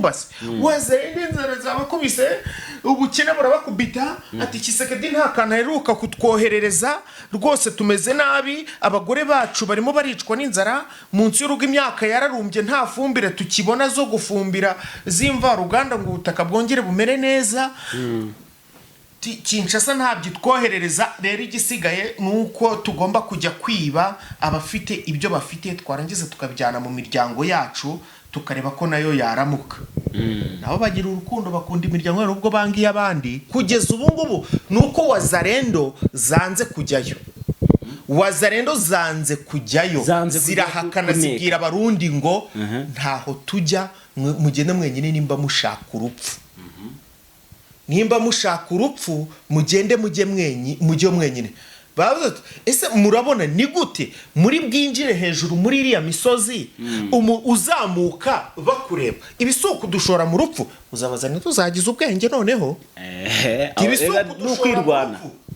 basi wazarendo inzara zabakubise ubukene burabakubita ati Kisekedi nta kantu aheruka kutwoherereza rwose tumeze nabi abagore bacu barimo baricwa n'inzara munsi y'urugo imyaka yararumbye nta fumbire tukibona zo gufumbira zimva ruganda ngo ubutaka bwongere bumere neza Kinshasa ntabyo twoherereza rero igisigaye nuko tugomba kujya kwiba abafite ibyo bafite twarangiza tukabijyana mu miryango yacu tukareba ko nayo yaramuka nabo bagira urukundo bakunda imiryango yabo ubwo bangiye abandi kugeza ubu ngubu nuko wazarendo zanze kujyayo wazarendo zanze kujyayo zirahakana zibwira abarundi ngo ntaho tujya mugende mwenyine nimba mushaka urupfu nimba mushaka urupfu mugende mujye mwenyine bavuze ese murabona ni gute muri bwinjire hejuru muri iriya misozi uzamuka bakureba ibisuku dushora mu rupfu uzabazana tuzagiza ubwenge noneho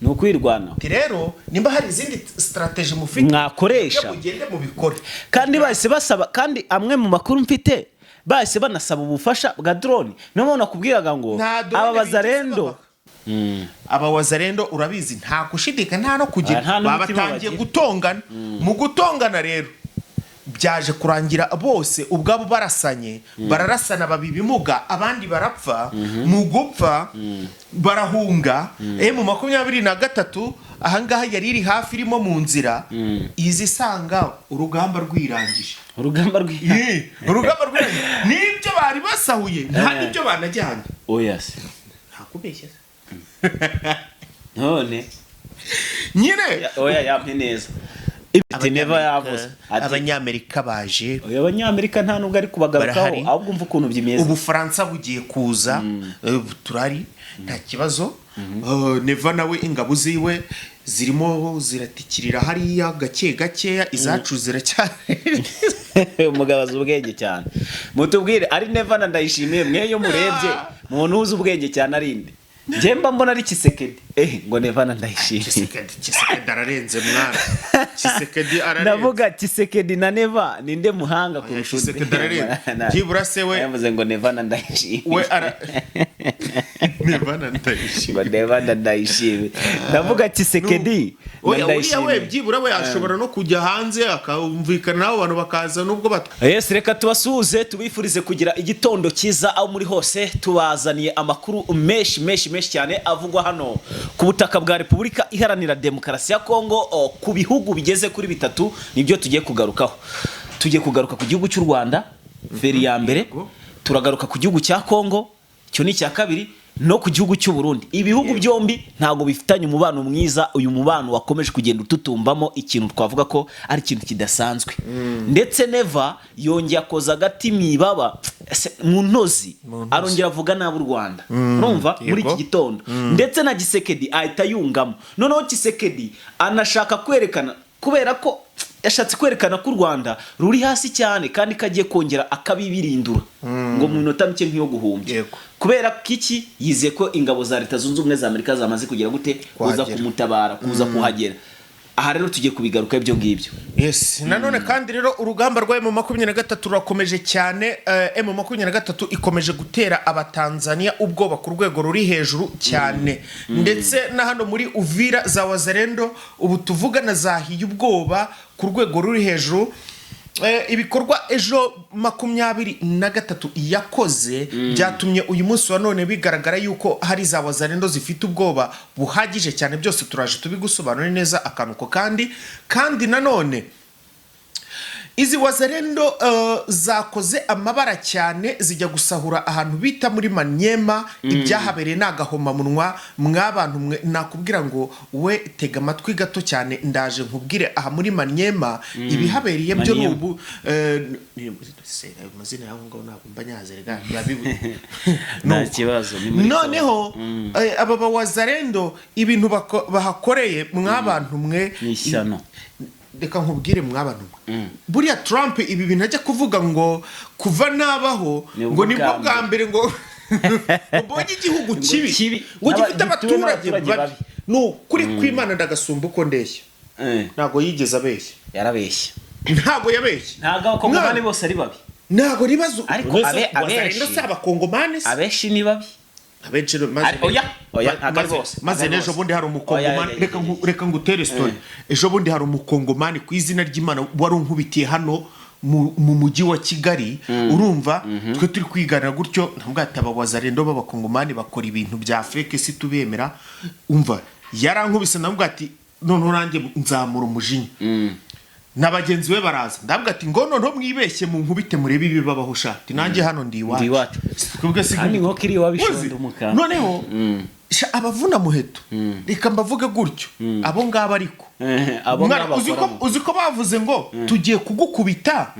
nukwirwana rero nimba hari izindi strategy mufite mwakoresha mugende mubikore kandi bahise basaba kandi amwe mu makuru mfite bahise banasaba ubufasha bwa drone niyo nakubwiraga ngo aba bazarendo aba wazarendo urabizi nta gushidika nta no kugira babatangiye gutongana mu gutongana rero byaje kurangira bose ubwabo barasanye bararasana babibimuga abandi barapfa mu gupfa barahunga mu 23 ahangaha yari iri hafi irimo mu nzira izisanga urugamba rwirangije urugamba nibyo bari basahuye nta nibyo banajyanye oyase ntakubeshye none nyine oya yampe neza ibiti neva yavuze abanyamerika baje abanyamerika nta nubwo ari kubagarukaho ahubwo umva ukuntu byimeze ubufaransa bugiye kuza turari nta kibazo neva nawe ingabo ziwe zirimo ziratikirira hariya gake izacu ziracyari umugabaza ubwenge cyane mutubwire ari neva na ndayishimiye mweyo murebye muntu uzi ubwenge cyane arinde Jemba mbona ari Kisekedi ngo neva na ndayishimiye Kisekedi ararenze mwana Kisekedi ararenze ndavuga Kisekedi na neva ninde muhanga kurusha Kisekedi ararenze kibura se we yavuze ngo neva na ndayishimiye we neva na ndayishimiye neva na ndayishimiye ndavuga Kisekedi oya we byibura we ashobora no kujya hanze akumvikana nabo abantu bakaza nubwo bato yes reka tubasuhuze tubifurize kugira igitondo cyiza aho muri hose tubazaniye amakuru menshi cyane avugwa hano ku butaka bwa Repubulika Iharanira Demokarasi ya Kongo ku bihugu bigeze kuri bitatu nibyo tugiye kugarukaho tugiye kugaruka ku gihugu cy'u Rwanda veri ya mbere turagaruka ku gihugu cya Kongo cyo ni cya kabiri no ku gihugu cy'u Burundi ibihugu byombi ntago bifitanye umubano mwiza uyu mubano wakomeje kugenda ututumbamo ikintu twavuga ko ari ikintu kidasanzwe ndetse neva yongeye akoza agati mwibaba mu ntozi arongera avuga n'u Rwanda urumva muri iki gitondo ndetse na Kisekedi ahita yungamo noneho Kisekedi anashaka kwerekana kubera ko yashatse kwerekana ko u Rwanda ruri hasi cyane kandi kagiye kongera akabibirindura ngo mu minota mike nk'iyo guhumbya kubera kiki yize ko ingabo za Leta Zunze Ubumwe za Amerika zamaze kugira gute kuza kumutabara kuza kuhagera aha rero tugiye kubigaruka ibyo ngibyo yes nanone kandi rero urugamba rwa M23 rurakomeje cyane M23 ikomeje gutera abatanzania ubwoba ku rwego ruri hejuru cyane ndetse na hano muri Uvira za wazarendo ubu tuvugana zahiye ubwoba ku rwego ruri hejuru ibikorwa ejo 23 yakoze byatumye uyu munsi wa none bigaragara yuko hari za wazarendo zifite ubwoba buhagije cyane byose turaje tubigusobanura neza akanuko kandi nanone izi wazarendo zakoze amabara cyane zijya gusahura ahantu bita muri Manyema ibyahabereye nagahoma munwa mwabantu mwe nakubwira ngo we tega amatwi gato cyane ndaje nkubwire aha muri Manyema ibihabereye byo nubu mazina yaho ngo ntabwo mbanyazerega nta kibazo noneho aba wazarendo ibintu bahakoreye mwabantu mwe nishyano reka nkubwire mwabantu buriya Trump ibi bintu ajya kuvuga ngo kuva nabaho ngo nibwo bwa mbere ngo mbonye igihugu kibi ngo gifite abaturage babi no kuri kwimana ndagasumba uko ndeshya ntago yigeze abeshya yarabeshya ntago yabeshya ntago abakongomani bose ari babi ntago ribazo Ariko abenshi se abakongomani se abenshi ni babi abenshi maze n'ejo bundi hari umukongomani reka ngutere story ejo bundi hari umukongomani ku izina ry'Imana wari unkubitiye hano mu mujyi wa Kigali urumva twe turi kwiganira gutyo ntabwataba wazarendo b'abakongomani bakora ibintu bya fake si tubemera umva yarankubise nabwo ati none nanjye nzamura umujinya n'abagenzi be baraza ndabwo ati ngo none mwibeshye mu nkubite murebe ibibabaho shati nanjye hano ndi iwacu twebwe kandi nko kiri wabishondo umukara noneho abavuna muheto reka mbavuge gutyo abo ngaba ariko uzi ko bavuze ngo tugiye kugukubita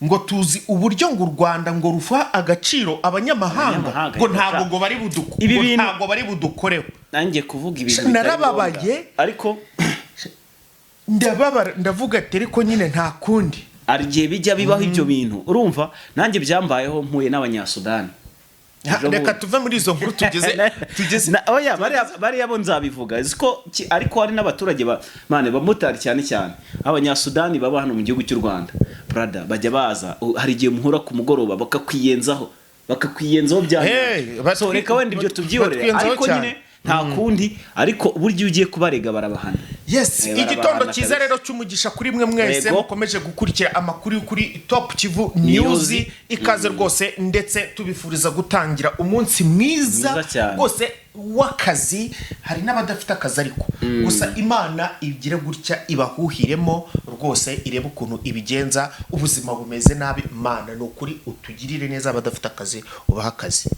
ngo tuzi uburyo ngo u Rwanda ngo rufa agaciro abanyamahanga ngo ntago bari budukoreho nanjye kuvuga ibintu narababaye ariko ndavuga ati ariko nyine nta kundi arigiye bijya bibaho ibyo bintu urumva nanjye byambayeho mpuye n'abanyasudani reka tuve muri izo nkuru tugeze oya bari yabo nzabivuga ziko ariko hari n'abaturage bamotari cyane abanyasudani baba hano mu gihugu cy'u Rwanda brother bajya baza hari igihe muhura ku mugoroba bakakwiyenzaho bya so reka wenda ibyo tubyihorere ariko nyine nta kundi ariko buryo ugiye kubarega barabahana yes igitondo cyiza rero cy'umugisha kuri mwe mwese mukomeje gukurikira amakuru kuri Top Kivu News ikaze rwose ndetse tubifuriza gutangira umunsi mwiza rwose w'akazi hari n'abadafite akazi ariko gusa Imana igire gutya ibahuhiremo rwose irebe ukuntu ibigenza ubuzima bumeze nabi Imana no kuri utugirire neza abadafite akazi ubaha akazi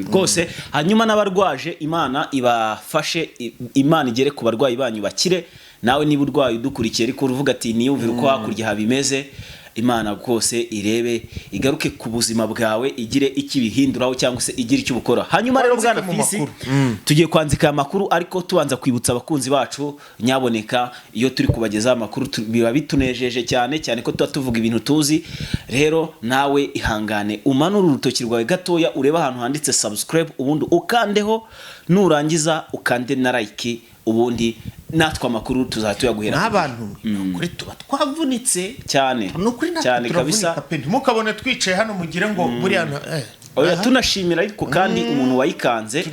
rwose hanyuma n'abarwaje Imana ibafashe Imana igere ku barwayi banyu bakire nawe niba urwaye udukurikiye ariko uruvuga ati niyumvira uko hakurya habimeze Imana rwose irebe igaruke ku buzima bwawe igire ikibihinduraho cyangwa se igire icyo bukora hanyuma rero bwana Fisi tugiye kwanzika amakuru ariko tubanza kwibutsa abakunzi bacu nyaboneka iyo turi kubageza amakuru biba bitunejeje cyane ko tuba tuvuga ibintu tuzi rero nawe ihangane umanura urutoki rwawe gatoya ureba ahantu handitse subscribe ubundi ukandeho nurangiza ukande na like ubundi natwe amakuru tuzatuyaguhera n'abantu kuri tuba twavunitse cyane kabisa mukabone twicaye hano mugire ngo buriya oya tunashimira ariko kandi umuntu wayikanze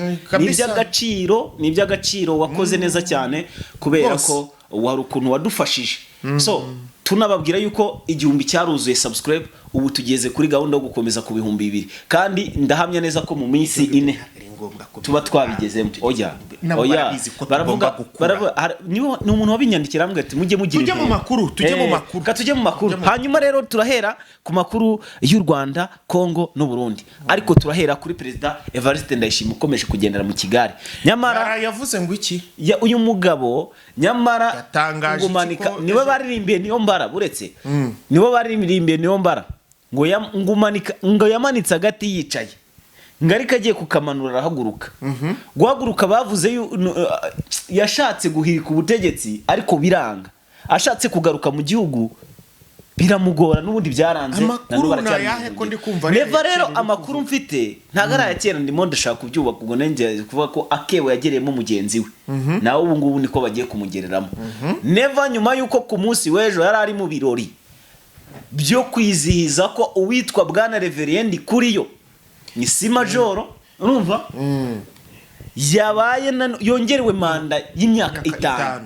n'iby'agaciro wakoze neza cyane kubera ko wari ukuntu wadufashije so tunababwira yuko igihumbi cyaruzuye subscribe ubu tugeze kuri gahunda yo gukomeza ku bihumbi 2 kandi ndahamya neza ko mu minsi 4 tuba twabigezemo oya baravuga ni umuntu wabinyandikira ambwe ati mujye mugira tujye mu makuru hanyuma rero turahera ku makuru y'u Rwanda Kongo no Burundi ariko turahera kuri President Evariste Ndayishimiye ukomeje kugendera mu Kigali nyamara yavuze ngo iki uyu mugabo nyamara ngumanika niwe baririmbiye niyo mbara buretse niwe baririmbiye niyo mbara ngo yamanitse agati yicaye ngarika agiye kukamanura arahaguruka guhaguruka bavuze yashatse guhirika ubutegetsi ariko biranga ashatse kugaruka mu gihugu biramugora n'ubundi byaranze neva rero amakuru mfite ntagara ya kera ndimo ndashaka kubyubaka ubwo nenge kuvuga ko akewe yagereyemo mugenzi we nawe ubu ngubu niko bagiye kumugereramo neva nyuma yuko ku munsi w'ejo yari ari mu birori byo kwizihiza ko uwitwa bwana Reverend Kuriyo ni si majoro urumva yabaye yongerewe manda y'imyaka 5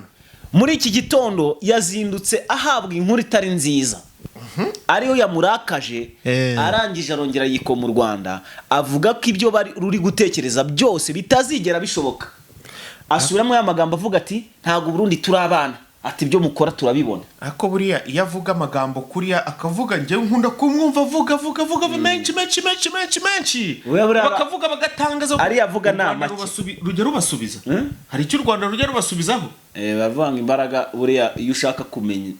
muri iki gitondo yazindutse ahabwa inkuru itari nziza ariyo yamurakaje arangije arongera yiko mu Rwanda avuga ko ibyo bari ruri gutekereza byose bitazigera bishoboka asubiramo ya magambo avuga ati ntago Burundi turi abana ati byo mukora turabibona ako buriya iyo avuga amagambo kuriya akavuga nje nkunda kumwumva avuga menshi bakavuga bagatangaza ari avuga nama rugero basubiza hari icyo Rwanda rugero basubizaho bavanga imbaraga buriya iyo ushaka kumenya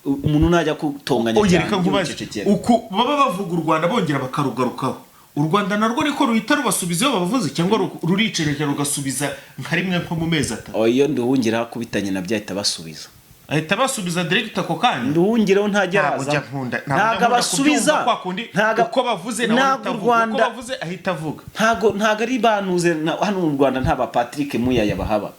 umuntu najya kutonganya cyane uko baba bavuga u Rwanda bongera bakarugarukaho u Rwanda narwo niko ruhita rubasubizaho babavuze cyangwa ruricereka rugasubiza nka rimwe nko mu mezi 3 iyo nduhungira kubitanye na byahita basubiza ahita basubiza direct ako kanya nduhungireho ntajyaraza ntago abasubiza uko bavuze nawe uko bavuze ahita avuga ntago ari banuze hano mu Rwanda nta ba Patrick Muyaya bahaba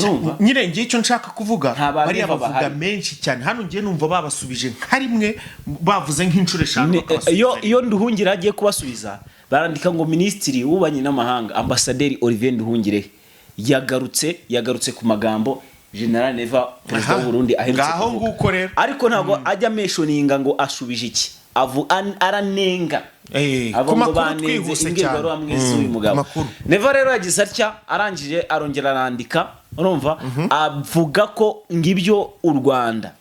urumva nyine ngiye icyo nshaka kuvuga Nta ba bariya Neva bavuga bahari. menshi cyane hano ngiye numva babasubije nka rimwe bavuze nk'inshuro eshanu iyo bakabasubiza iyo Nduhungire agiye kubasubiza barandika ngo minisitiri w'ububanyi n'amahanga ambasaderi Olivier Nduhungire yagarutse ku magambo General Neva perezida w'u Burundi aherutse ngaho kuvuga nguko rero ariko ntabwo ajya mentioninga ngo asubije iki aranenga ku abo ngo makuru banenze twihuse imbwirwaruhame cyane mwese uyu mugabo makuru Neva rero yagize atya arangije arongera arandika urumva avuga ko ngibyo u Rwanda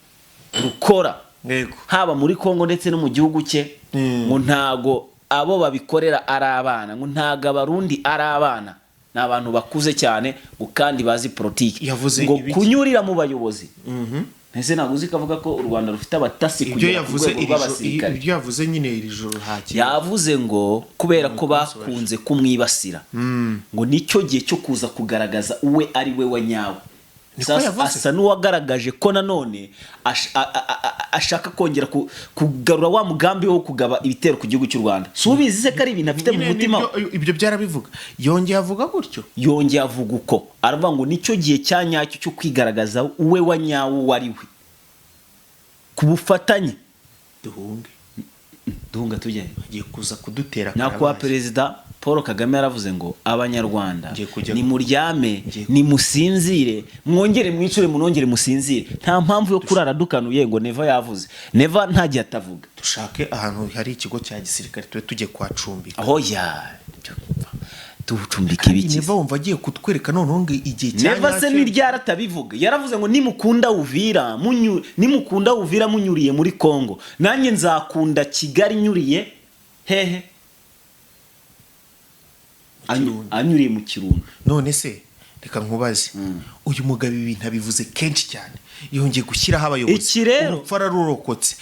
rukora yego haba muri Kongo ndetse no mu gihugu cye ngo ntago abo babikorera ari abana ngo ntago abarundi ari abana ni abantu bakuze cyane ngo kandi bazi politiki Yavuze ngo ibiki? kunyurira mu bayobozi ese ntabwo uzi kavuga ko u Rwanda rufite abatasi ibyo kugera ku yavuze rwego rw'abasirikare ibyo yavuze nyine iri joro hakiri yavuze ngo kubera ko bakunze kumwibasira ngo nicyo gihe cyo kuza kugaragaza uwe ari we wa nyawe Niko Sasa yavuze. asa n'uwagaragaje ko nanone ashaka kongera kugarura wa mugambi wo kugaba ibitero ku gihugu cy'u Rwanda si ubizi se ko ari ibintu afite mu Nyine mutima nibyo- ibyo byarabivuga yongeye avuga gutyo yongeye avuga uko aravuga ngo nicyo gihe cya nyacyo cyo kwigaragaza uwe wa nyawo wari we ku bufatanye duhunga tujyayo agiye kuza kudutera nyakubahwa karabaye. perezida Paul Kagame yaravuze ngo abanyarwanda Ngiye kujya- nimuryame Ngiye- nimusinzire mwongere mwicure munongere musinzire nta mpamvu yo kurara dukanuye ngo Neva yavuze Neva nta gihe atavuga dushake ahantu hari ikigo cya gisirikare tube tujye kwacumbika aho ya tubucumbika ibiki Neva wumva agiye kutwereka noneho ngo igihe cya Neva se nyacyo- n'iryaratabivuga yaravuze ngo nimukunda Uvira munyuriye muri Kongo nanjye nzakunda Kigali nyuriye hehe anyuriye mu Kirundo none se reka nkubaze uyu mugabo ibintu abivuze kenshi cyane yongeye gushyiraho abayobozi Iki rero- urupfu ararurokotse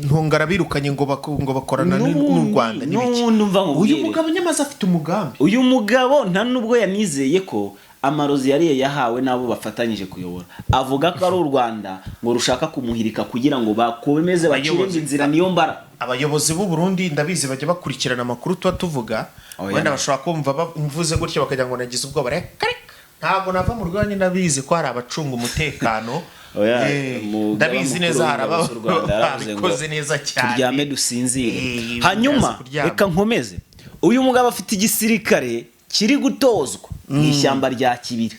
ntungara birukanye ngo bakorana n'u Rwanda n'ibiki n'ubundi umva nkubwire. uyu mugabo nyamaze afite umugambi uyu mugabo nta nubwo yanizeye ko amarozi yariye yahawe n'abo bafatanyije kuyobora avuga ko ari u Rwanda ngo rushaka kumuhirika kugira ngo bakomeze bakirinde inzira niyo mbara abayobozi b'u Burundi ndabizi bajya bakurikirana amakuru tuba tuvuga Oya. wenda bashobora kumva mvuze gutyo bakagira ngo nagize ubwoba reka ntabwo nava mu Rwanda ndabizi ko hari abacunga umutekano ndabizi neza hari ababikoze neza cyane turyame dusinzire Eh, hanyuma kuryama. reka nkomeze uyu mugabo afite igisirikare kiri gutozwa mu ishyamba rya Kibira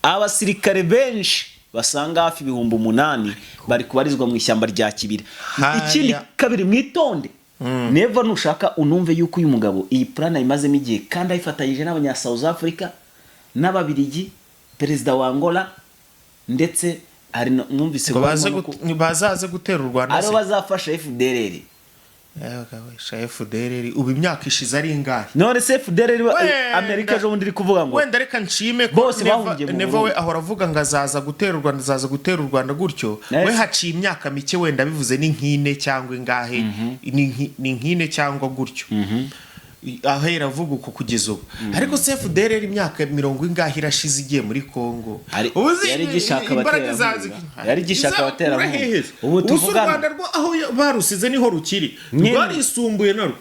abasirikare benshi basanga hafi 8,000 bari kubarizwa mu ishyamba rya Kibira Haya. ikindi kabiri mwitonde Neva nushaka unumve yuko uyu mugabo iyi plan ayimazemo igihe kandi ayifatanyije n'abanya South Africa n'ababirigi perezida wa Angola ndetse hari numvise ngo bazaze gutera u Rwanda aribo bazafasha FDLR FDLR ubu imyaka ishize ari ingahe none se FDLR Amerika ejo bundi iri kuvuga ngo wenda reka nshime ko Bose bahungiye mu Neva we Burundi. ahora avuga ngo azaza gutera u Rwanda azaza gutera u Rwanda gutyo Yes. we haciye imyaka mike wenda bivuze ni nk'ine cyangwa ingahe ni nk'ine cyangwa gutyo ahera avuga uko kugeza ubu ariko se FDLR imyaka 20 ingahe irashize igiye muri Kongo yari gishaka abaterankunga ubu tuvugana u Rwanda rwo aho barusize niho rukiri rwarisumbuye narwo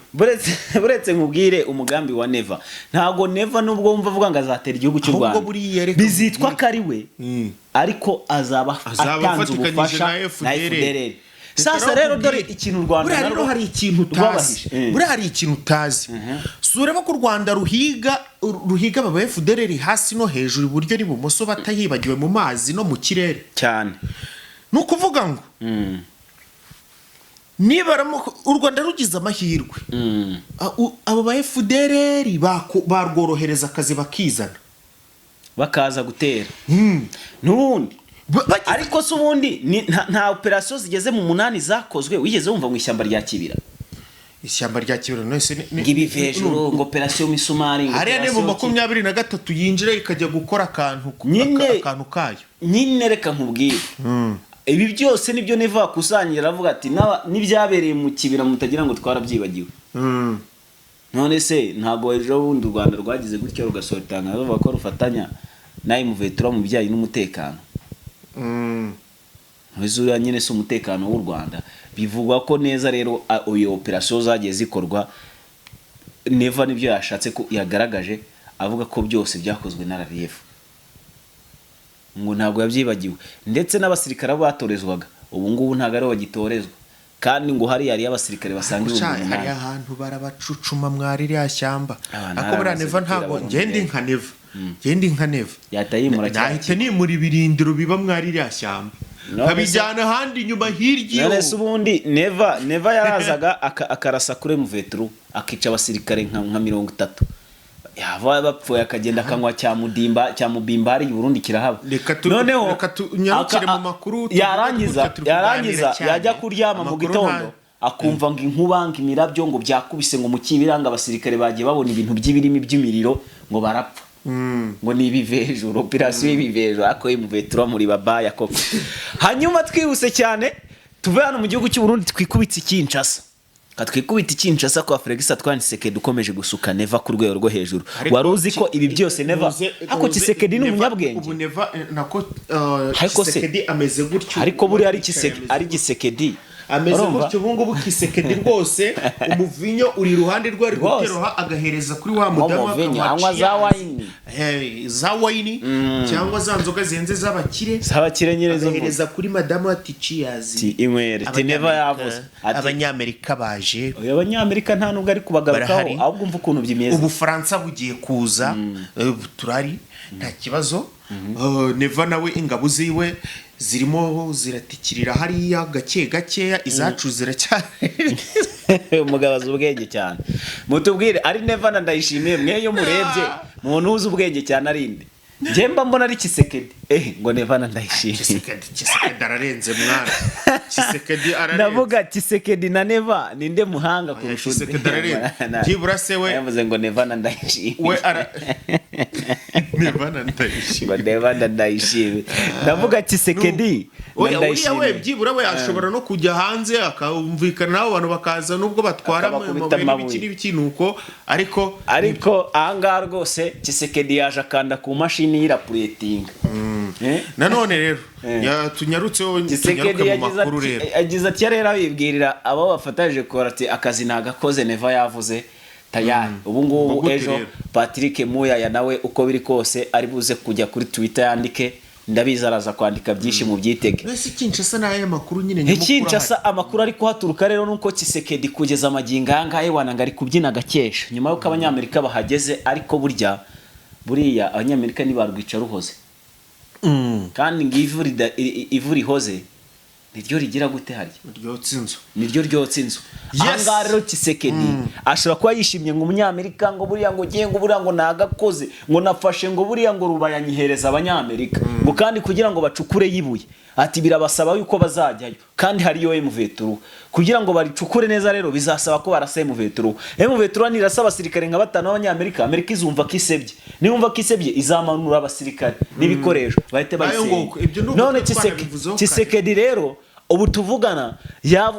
buretse nkubwire umugambi wa Neva ntago Neva nubwo wumva avuga ngo azatera igihugu cy'u Ahubwo Rwanda buriya reka bizitwa ko ari we ariko azaba atanze afatikanyije ubufasha na na FDLR. FDLR sasa rero dore ikintu u Rwanda buriya rero narwo hari ikintu utazi rwabahishe. buriya hari ikintu utazi si ureba ko u Rwanda ruhiga aba FDLR hasi no hejuru iburyo n'ibumoso batayibagiwe mu mazi no mu kirere cyane ni ukuvuga ngo niba u Rwanda rugize amahirwe abo ba FDLR barworohereza akazi bakizana bakaza gutera n'ubundi ariko se ubundi nta operasiyo zigeze mu 8 zakozwe wigeze wumva mu ishyamba rya Kibira ishyamba rya Kibira none ngibi hejuru ngo operasiyo misumari hariya ni mu 23 yinjira ikajya gukora akantu kayo nyine reka nkubwire ibi byose nibyo Neva akusanyira avuga ati n'ibyabereye mu Kibira mutagira ngo twarabyibagiwe none se ntago ejo bundi u Rwanda rwagize gutyo rugasohora itangazo bavuga ko rufatanya nayo muvetura mu bijyanye n'umutekano Ntuzura nyine se umutekano w'u Rwanda bivugwa ko neza rero iyo operasiyo zagiye zikorwa Neva nibyo yashatse ko yagaragaje avuga ko byose byakozwe na RDF ngo ntabwo yabyibagiwe ndetse n'abasirikare abo batorezwaga ubu ngubu ntabwo aribo bagitorezwa kandi ngo hari yari abasirikare basanga hari ahantu barabacucuma mwari rya shyamba ako buriya Neva ntabwo ngende nka Neva yatayimura cyane nahita nimura ibirindiro biba mwari rya shyamba nkabijyana ahandi inyuma hirya none se ubundi Neva yarazaga akarasa kuri M23 akica abasirikare nka 30 yava bapfuye akagenda akanywa cyamubimba hari Burundi kirahaba noneho tunyarukire mu makuru yarangiza yajya kuryama mu gitondo akumva ngo inkubanga imirabyo ngo byakubise ngo mu kibiranga abasirikare bagiye babona ibintu by'ibirimi by'imiriro ngo barapfa ngo ni ibivejuru operation y'ibivejuru ako M23 muri babaya koko hanyuma twihuse cyane tuve hano mu gihugu cy'u Burundi twikubitse Kinshasa katwikubita Kinshasa kwa Felix Antoine Tshisekedi ukomeje gusuka Neva ku rwego rwo hejuru wari uzi ko ibi byose Neva ako Tshisekedi ni umunyabwenge ubu Neva nako Tshisekedi ameze gutyo ariko buri ari Tshisekedi ameze gutyo ubu ngubu Tshisekedi rwose umuvinyo uri iruhande rwe ari guteroha agahereza kuri wa mudamu anywa za wine cyangwa za nzoga zenze z'abakire nyerezo agahereza kuri madamu ati cheers inywere Neva yavuze abanyamerika baje abanyamerika nta nubwo ari kubagarukaho ahubwo umva ukuntu byimeze Ubufaransa bugiye kuza turari nta kibazo Neva nawe ingabo ziwe zirimo ziratikirira hariya gake izacu ziracyari umugabaza ubwenge cyane mutubwire ari Neva na Ndayishimiye mweyo murebye muntu uzi ubwenge cyane arinde Jemba mbona ari Tshisekedi ngo Neva na Ndayishimiye Tshisekedi ararenze mwana Tshisekedi ararenze ndavuga Tshisekedi na Neva ninde muhanga kurusha Tshisekedi ararenze byibura se we yavuze ngo Neva na Ndayishimiye we Neva na Ndayishimiye ndavuga Tshisekedi uriya we byibura we ashobora no kujya hanze akumvikana nabo abantu bakaza nubwo batwara amabuye bikinuko ariko ahangaha rwose Tshisekedi yaje akanda ku mashini y'irapuretinga nanone rero tunyarutseho tunyaruke mu makuru rero agize ati rero abibwirira abo bafatanyije korate akazi nagakoze Neva yavuze tayari ubu ngubu ejo Patrick Muyaya nawe uko biri kose ari buze kujya kuri Twitter yandike ndabiza araza kwandika byinshi mu byitege nese Kinshasa naye makuru nyine nyamukuru Kinshasa amakuru ari kuhaturuka rero nuko Tshisekedi kugeza amaginga ngaye wananga ari kubyina gakesha nyuma yuko abanyamerika bahageze ariko buriya abanyamerika ni barwica ruhoze kandi ngivuri hoze niryo rigira gute harya niryo ryotse inzu anga rero Tshisekedi ashobora kuba yishimye ngo umunyamerika ngo buriya ngo giye ngo buriya ngo nagakoze ngo nafashe ngo buriya ngo rubayanyihereza abanyamerika ngo kandi kugira ngo bacukure yibuye ati birabasaba yuko bazajyayo kandi hariyo M23 kugira ngo baricukure neza rero bizasaba ko barasa M23 nirasaba abasirikare nka 5 b'abanyamerika Amerika izumva kisebye niumva kisebye izamanura abasirikare n'ibikoresho bahite bayisenge none Tshisekedi rero ubu tuvugana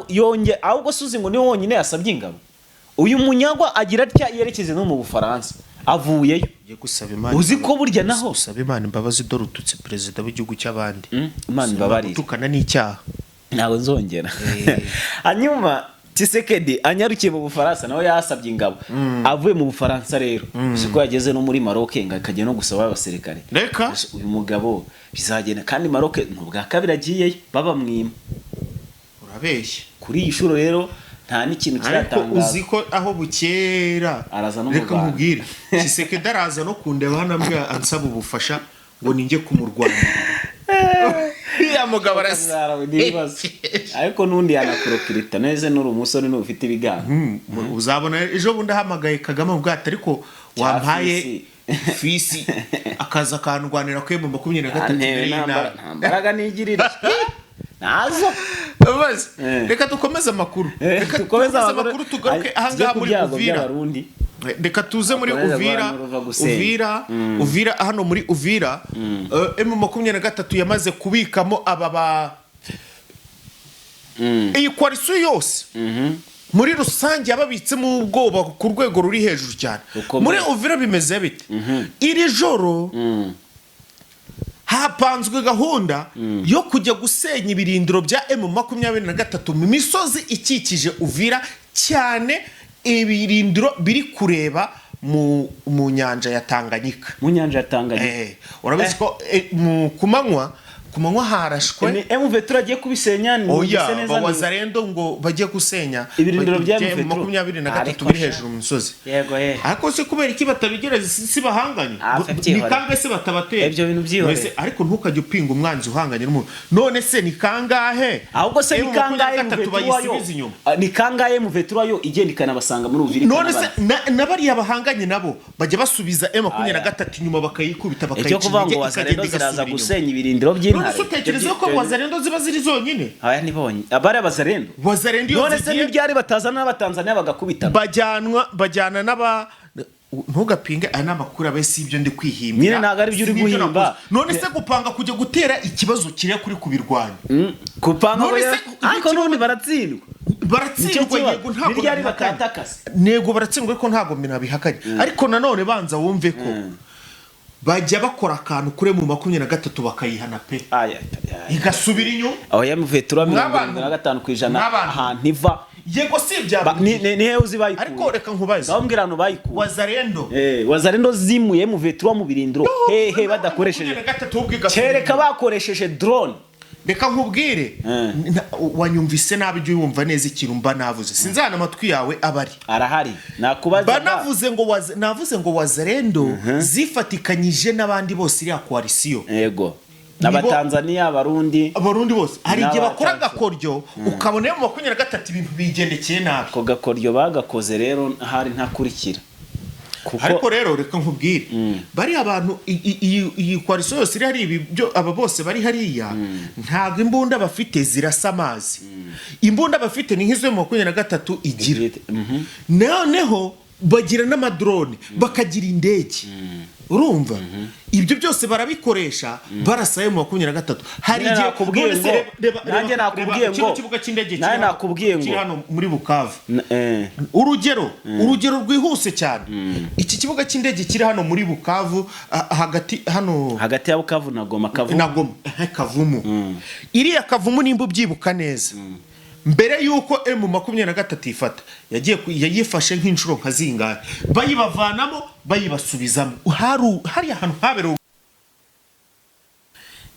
yonge ahubwo suzi ngo ni wonyine yasabye ingabo uyu munyagwa agira atya yerekeze no mu Bufaransa avuyeyo uzi ko burya naho usaba Imana imbabazi dorututse president w'igihugu cy'abandi Imana imbabarire tukana n'icyaha nawe nzongera hanyuma Tshisekedi anyarukiye mu Bufaransa nawe yasabye ingabo avuye mu Bufaransa rero siko yageze no muri Maroc ngakajya no gusaba abasirikare reka uyu mugabo bizagenda kandi Maroc n'ubwa kabiri agiyeyo baba mwima urabeshye kuri iyi shuro rero nta n'ikintu kiratangaza uzi ko aho bukera araza no reka mubwire Tshisekedi araza no kundeba hanambwa ansaba ubufasha ngo ninge kumurwanira ya mugabo arasa ariko nundi yanakurokirita neze nuri umusore n'ufite ibigango uzabona ejo bundi ahamagaye Kagame ubwate ariko wampaye fisi akaza kandwanira kwe mu 2023 mbaraga nigirira nazo babaze reka dukomeze amakuru tugaruke ahangaha muri Uvira reka tuze muri Uvira hano muri Uvira M23 yamaze kubikamo iyi coalition yose muri rusange yababitse mu ubwoba ku rwego ruri hejuru cyane muri Uvira bimeze bite iri joro hapanzwe gahunda yo kujya gusenya ibirindiro bya M23 mu misozi ikikije Uvira cyane ibirindiro biri kureba mu nyanja ya Tanganyika. mu nyanja ya Tanganyika. Urabizi ko kumanywa harashwe ni M23 agiye kubisenya ni oya Wazalendo ngo bagiye gusenya ibirindiro bya M23 23 biri hejuru mu musozi. Yego ariko se kubera iki batabigereza si bahanganye ni kangahe se batabatera ibyo bintu byihore ariko ntukajye upinga umwanzi uhanganye n'umuntu none se ni kangahe ahubwo se ni kangahe ni kangahe M23 yo igenda ikanabasanga muri uviri none se nabari abahanganye nabo bajya basubiza M23 nyuma bakayikubita icyo kuvuga ngo Wazalendo ziraza gusenya ibirindiro by'intare utekereza ko Wazalendo ziba ziri zonyine aya nibonye abari Wazalendo none se n'ibyari batazana n'abatanzania bagakubita bajyana n'aba ntugapinge aya n'amakuru abese ibyo ndi kwihimba nyine ntago ari byo uri guhimba none se gupanga kujya gutera ikibazo kiriya kuri kubirwanya gupanga ariko none baratsindwa yego ntabwo byari bakatakase nego baratsindwa ariko ntabwo minabihakanye ariko nanone banza wumve ko bajya bakora akantu kure mu 23 bakayihana pe igasubira inyuma aho M23 75% ahantu iva yego si byaba ni he uzibaye ariko reka nkubaze bambwirano bayikuye Wazalendo zimuye M23 mu birindiro hehe badakoresheje kereka bakoresheje drone reka nkubwire wanyumvise nabi byo yumva neza ikintu mba navuze sinzana amatwi yawe abari arahari nakubaza navuze ngo Wazalendo zifatikanyije n'abandi bose iriya coalition yego n'abatanzania abarundi bose hari igihe bakora gakoryo ukabona mu 23 ibintu bigendekeye nabi ko gakoryo bagakoze rero hari ntakurikira ariko rero reka nkubwire bari abantu iyi coalition yose iri ibi byo aba bose bari hariya ntago imbunda bafite zirasa amazi imbunda bafite ni nk'izo mu 23 igira noneho bagira n'amadrone bakagira indege urumva ibyo byose barabikoresha barasaye mu 23 hari igihe kubwiye ngo nanjye nakubwiye ngo kibuga cy'indege naye nakubwiye ngo hano muri Bukavu urugero rwihuse cyane iki kibuga cy'indege kiri hano muri Bukavu hagati ya Bukavu na Goma Kavumu iriya Kavumu nimba ubyibuka neza mbere yuko M23 ifata yayifashe nk'inshuro nka zingahe bayibavanamo bayibasubizamo hari ahantu habera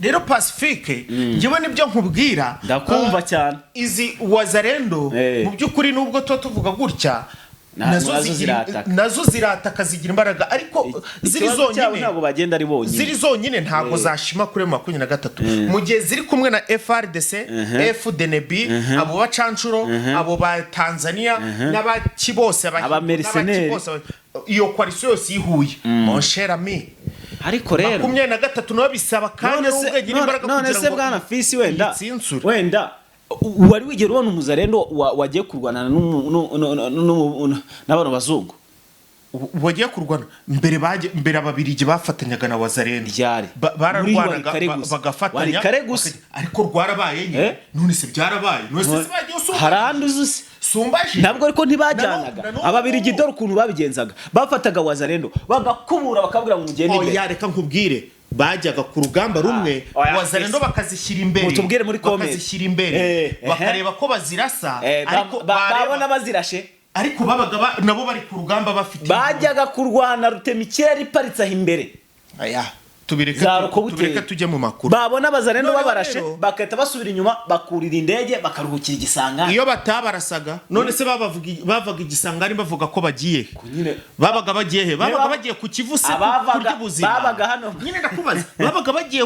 rero Pacifique ngiwe nibyo nkubwira ndakumva cyane izi Wazalendo mu by'ukuri nubwo tuvuga gutya nazo zirataka zigira imbaraga ariko ziri zonyine ntabwo zashima kuri 23 mu gihe ziri kumwe na FRDC FDNB abo bacancuro abo ba Tanzania n'abaki bose abamercenaires iyo coalition yose yihuye mon cher ami ariko rero 23 no bisaba kandi ubwenge n'imbaraga kugira ngo none se bwana Fisi wenda wari wigera ubona umuzarendo wagiye kurwana n'abantu bazungu wagiye kurwana mbere ababirigi bafatanyaga na Wazalendo bararwanaga bagafatanya ariko rwarabaye nyine none se byarabaye none se bagiye harandi uzuse sumbaje ntabwo ariko ntibajyanaga ababirigi dore ukuntu babigenzaga bafataga Wazalendo bagakubura bakabwira ngo mugende imbere reka nkubwire bajyaga ku rugamba rumwe Wazalendo bakazishyira imbere bakareba ko bazirasa ariko babona bazirashe ariko babaga nabo bari ku rugamba bafite bajyaga kurwana rutemikere iparitse aho imbere tubireka tujye mu makuru babona Wazalendo babarashe bakahita basubira inyuma bakurira indege bakaruhukira igisangani iyo batabarasaga none se bavaga igisangani bavuga ko bagiye babaga bagiye ku Kivu se kurya ubuzima babaga hano nyine ndakubaza babaga bagiye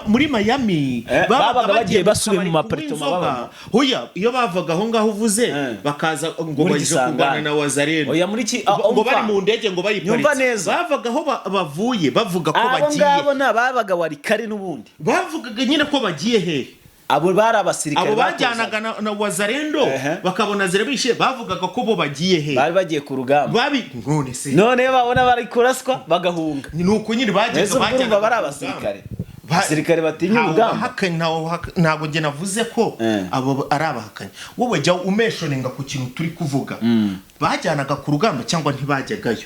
muri Miami babaga bagiye basubiye mu apartment baba hoya iyo bavaga aho ngaho uvuze bakaza ngo baje kurwana na Wazalendo oya muri ki ngo bari mu ndege ngo bayiparitse bavaga aho bavuye bavuga ko bagiye babaga wari kare n'ubundi bavugaga nyine ko bagiye he abo bari abasirikare abo bajyanaga na Wazalendo bakabona zirabishe bavugaga ko bo bagiye he bari bagiye ku rugamba none babona bari kuraswa bagahunga ni uko nyine bajyaga bari abasirikare batinya urugamba ntabwo nge navuze ko abo ari abahakanye wowe jya umeshoninga ku kintu turi kuvuga bajyanaga ku rugamba cyangwa ntibajyagayo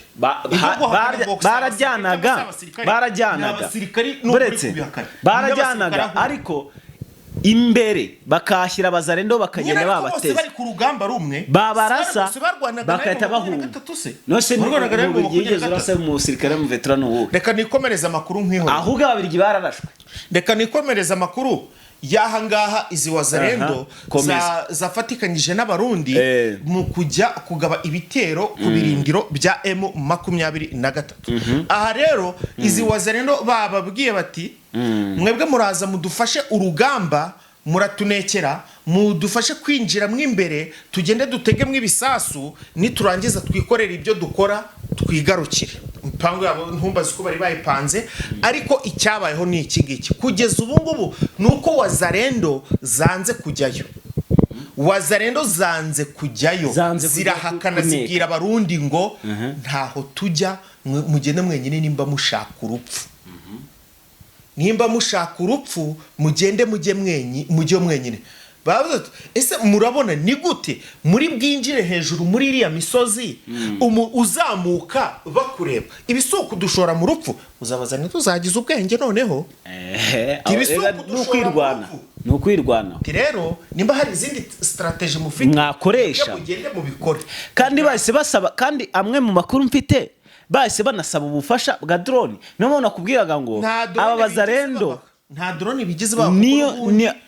barajyanaga barajyanaga ariko imbere bakahashyira abazarendo bakagenda nyine bose babateza bari ku rugamba rumwe babarasa bose barwanaga bagahita na bahunga gatatu se nose barwanaga na n'ubwo yigeze gatatu. urasa mu musirikare mu veterano uwo reka nikomereza amakuru nk'iho ahubwo ababirigi bararashwe reka nikomereza amakuru y'aha ngaha izi wazarendo komeza. zafatikanyije n'abarundi mu kujya kugaba ibitero ku birindiro bya M23 aha rero izi wazarendo bababwiye bati mwebwe muraza mudufashe urugamba muratunekera mudufashe kwinjira mw'imbere tugende dutegemo ibisasu niturangiza twikorera ibyo dukora twigarukire impango yabo ntumbaze ko bari bayipanze ariko icyabayeho ni iki ngiki kugeza ubu ngubu nuko wazarendo zanze kujyayo wazarendo zanze kujyayo zirahakana zibwira abarundi ngo ntaho tujya mugende mwenyine nimba mushaka urupfu nimba mushaka urupfu mugende mujye mwenyine bavuze ese murabona ni gute muri bwinjire hejuru muri iriya misozi uzamuka bakureba ibisuku dushora mu rupfu uzabazana tuzagize ubwenge noneho ni ukwirwana rero nimba hari izindi strategy mufite mwakoresha mugende mubikore kandi bahise basaba kandi amwe mu makuru mfite bahise banasaba ubufasha bwa drone niyo nakubwiraga ngo aba bazarendo nta drone bigize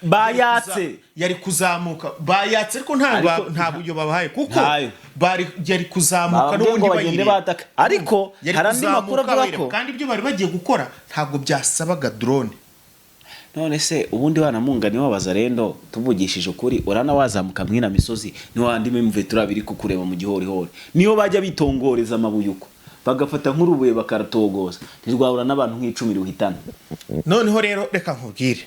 bayatse yari kuzamuka bayatse ariko nta buryo babahaye kuko yari kuzamuka n'ubundi bayire ariko hari andi makuru avuga ko kandi ibyo bari bagiye gukora ntabwo byasabaga drone none se ubundi wanamungani w'abazarendo tuvugishije ukuri urana wazamuka mwina misozi ni wandi mvetura biri kukureba mu gihorihori niyo bajya bitongoreza amabuyuko bagafata nk'urubuye bakaratogoza ntirwahura n'abantu nk'icumi ruhitana noneho rero reka nkubwire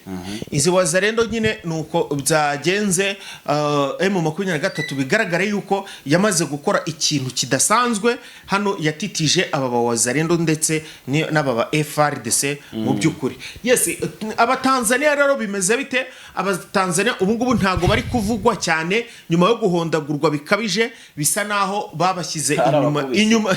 izi wazarendo nyine nuko byagenze M23 bigaragara yuko yamaze gukora ikintu kidasanzwe hano yatitije aba wazarendo ndetse n'aba FRDC mu by'ukuri yes abatanzania rero bimeze bite abatanzania ubu ngubu ntago bari kuvugwa cyane nyuma yo guhondagurwa bikabije bisa naho babashyize inyuma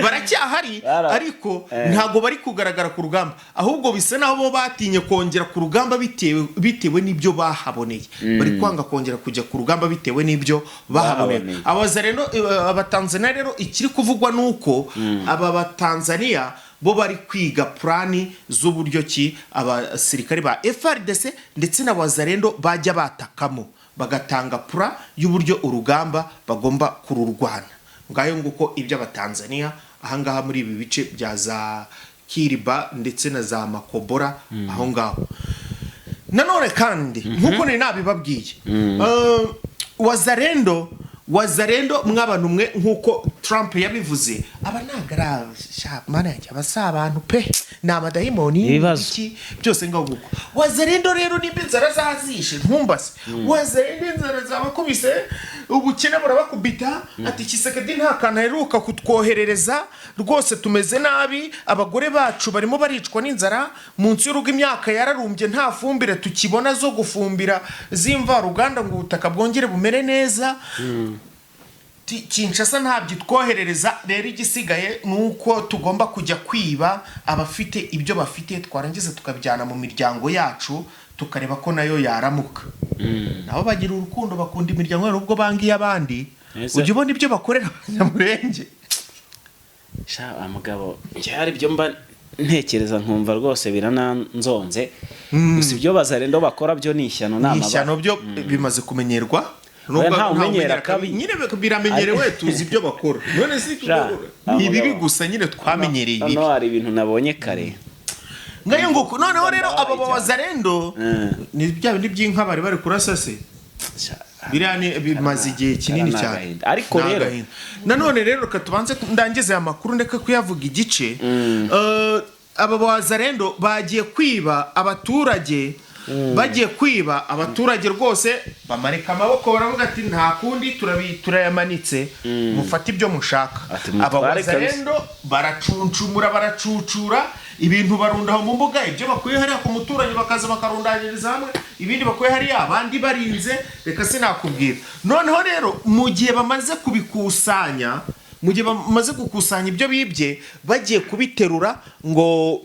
baracyahari ariko ntago bari kugaragara ku rugamba ahubwo bisa naho bo batinye kongera ku rugamba bitewe n'ibyo bahaboneye bari kwanga kongera kujya ku rugamba bitewe n'ibyo bahaboneye abazarendo abatanzania rero ikiri kuvugwa nuko aba batanzania bo bari kwiga plani z'uburyo ki abasirikare ba FRDC ndetse na wazarendo bajya batakamo bagatanga pra y'uburyo urugamba bagomba kururwana ngayo nguko ibyo abatanzania ahangaha muri ibi bice bya za Kiriba ndetse na za Makobora aho ngaho nanone kandi nkuko ni nabibabwiye wazarendo mw'abantu mwe nkuko Trump yabivuze aba nagara mana yanjye abasabantu pe namadayimoni iki byose ngaho wazarendo rero nimba inzara zazishe ntumbase wazarendo inzara zabakubise ubukene burabakubita ati Kisekedi nta kana heruka kutwoherereza rwose tumeze nabi abagore bacu barimo baricwa n'inzara munsi y'urugo imyaka yararumbye nta fumbire tukibona zo gufumbira zimva ruganda ngo ubutaka bwongere bumere neza Kinshasa ntabyo twoherereza rero igisigaye nuko tugomba kujya kwiba abafite ibyo bafite twarangiza tukabijyana mu miryango yacu tukareba ko nayo yaramuka nabo bagira urukundo bakunda imiryango yabo ubwo bangiye abandi ujye ubona ibyo bakorera abanyamurenge mugabo cyari byo mba ntekereza nkumva rwose birananzonze gusa ibyo bazarendo bakora byo ni ishyano n'ishyano byo bimaze kumenyerwa nta umenyera kabi nyine biramenyerewe tuzi ibyo bakora none si ni bibi gusa nyine twamenyereye ibi no hari ibintu nabonye kare ngayo nguko noneho rero aba wazarendo ni bya bindi by'inka bari kurasa se birane bimaze igihe kinini cyane ariko rero nanone rero katubanze ndangize aya makuru ndeka kuyavuga igice aba wazarendo bagiye kwiba abaturage bagiye kwiba abaturage rwose bamarika amaboko baravuga ati nta kundi turayamanitse mufate ibyo mushaka abawazarendo baracucura ibintu barundaho mu mbuga ibyo bakuye hariya ku muturage bakaza bakarundanyiriza hamwe ibindi bakuye hariya abandi barinze reka sinakubwira noneho rero mu gihe bamaze gukusanya ibyo bibye bagiye kubiterura ngo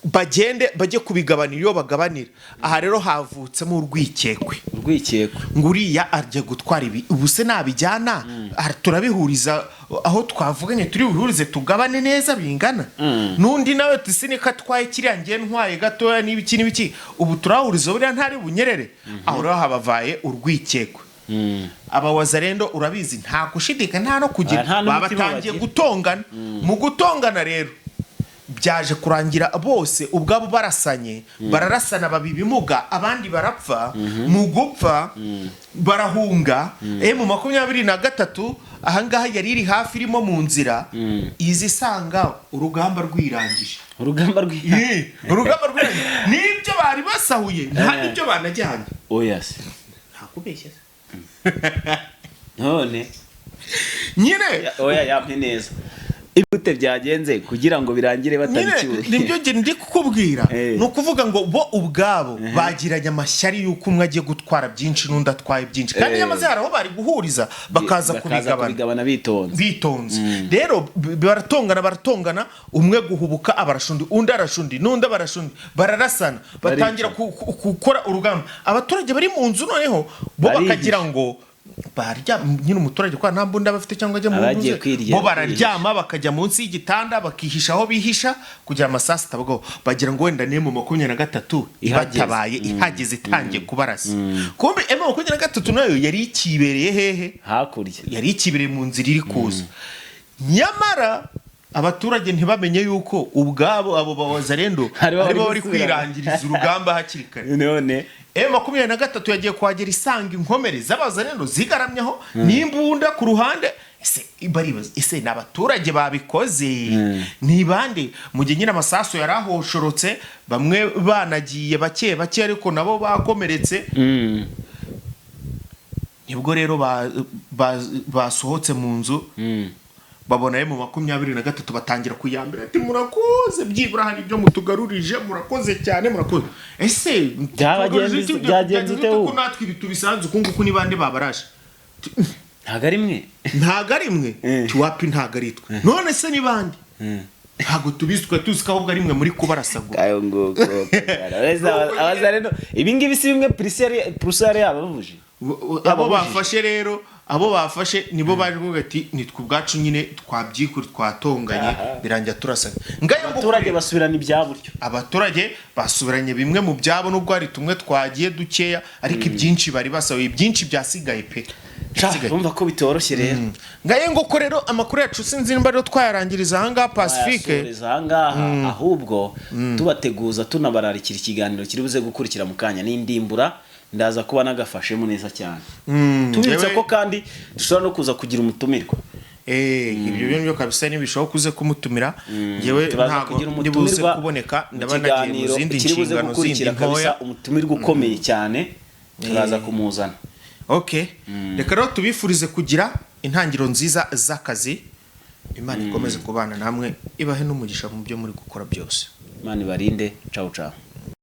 bagende bajye kubigabanira iyo bagabanira. Aha rero havutsemo urwikekwe ngo uriya arya gutwara ibi, ubu se nabijyana turabihuriza aho twavuganye turi buhurize tugabane neza bingana. N'undi nawe tusinika atwaye kiriya ngiye ntwaye gatoya n'ibiki ubu turahuriza buriya ntari bunyerere. Aho rero habavaye urwikekwe. Aba wazalendo urabizi nta gushidika nta no kugira babatangiye gutongana. Mu gutongana rero byaje kurangira bose ubwabo bararasana babibimuga, abandi barapfa. Mu gupfa barahunga. Mu 23 ahangaha yari iri hafi irimo mu nzira izisanga urugamba rwirangije. urugamba nibyo bari basahuye nta nibyo banajyanye. Oya se ntakubeshye none nyine oya yampe neza ibute byagenze kugira ngo birangire batabikiwe. Nibyo nge ndi kukubwira. No kuvuga ngo bo ubwabo bagiranye amashyari yuko umwe agiye gutwara byinshi n'undi atwaye byinshi, kandi yamaze haraho bari guhuriza bakaza kubigabana bitonze. Rero baratongana umwe guhubuka abarashundi undi arashundi n'undi abarashundi bararasana batangira gukora urugamba. Abaturage bari mu nzu noneho bo bakagira ngo barya nyine umuturage kwa nta mbunda bafite cyangwa ajya mu nzu bo bararyama bakajya munsi y'igitanda bakihisha aho bihisha kugira amasasi tabwo bagira ngo wenda ne mu 23 ibatabaye ihageze itangiye kubarasa. Kumbe M23 nayo yari ikibereye hehe hakurya, yari ikibereye mu nzira iri kuza. Nyamara abaturage ntibamenye yuko ubwabo abo bawazalendo aribo bari kwirangiriza urugamba hakiri kare. None M23 yagiye kwagera isanga inkomere z'abazalendo zigaramyeho n'imbunda ku ruhande. Ese n'abaturage babikoze ni bande? Mu gihe nyine amasaso yarahoshorotse bamwe banagiye bake ariko nabo bakomeretse. Nibwo rero basohotse mu nzu babona mu 23 batangira kuyambira ati murakoze byibura hari ibyo mutugarurije murakoze cyane murakoze. Ese byagenze ute ko natwe bitubisanzwe kunguku ni bande babaraje ntago ari mwe tuwapi ntago ari twe none se ni bande ntago tubiswe tuzika ahubwo ari mwe muri kubarasagwa ayo ngoko abazareno ibingibi si bimwe prusare yabavuje abo bafashe nibo bari vuga ati nitwe ubwacu nyine twabyikuri twatonganye birangira turasana. Abaturage basubirana ibyaburyo, abaturage basubiranye bimwe mu byabo nubwo ari tumwe twagiye dukeya ariko ibyinshi bari basawe ibyinshi byasigaye pe. Urumva ko bitoroshye rero. Ngaye ngoko rero amakuru yacu sinzi nimba rero twayarangiriza ahangaha Pacifique ahubwo tubateguza tunabararikira ikiganiro kiri buze gukurikira mu kanya n'indimbura ndaza kuba nagafashemo neza cyane. Tubitse ko kandi dushobora no kuza kugira umutumirwa. Ibyo bintu byo kabisa nibishaho kuze kumutumira ngewe ntago ndibuze kuboneka ndabanagiye mu zindi nshingano zindi ntoya. Umutumirwa ukomeye cyane turaza kumuzana. Reka rero tubifurize kugira intangiro nziza z'akazi. Imana ikomeze kubana namwe ibahe n'umugisha mu byo muri gukora byose. Imana ibarinde. Ciao ciao.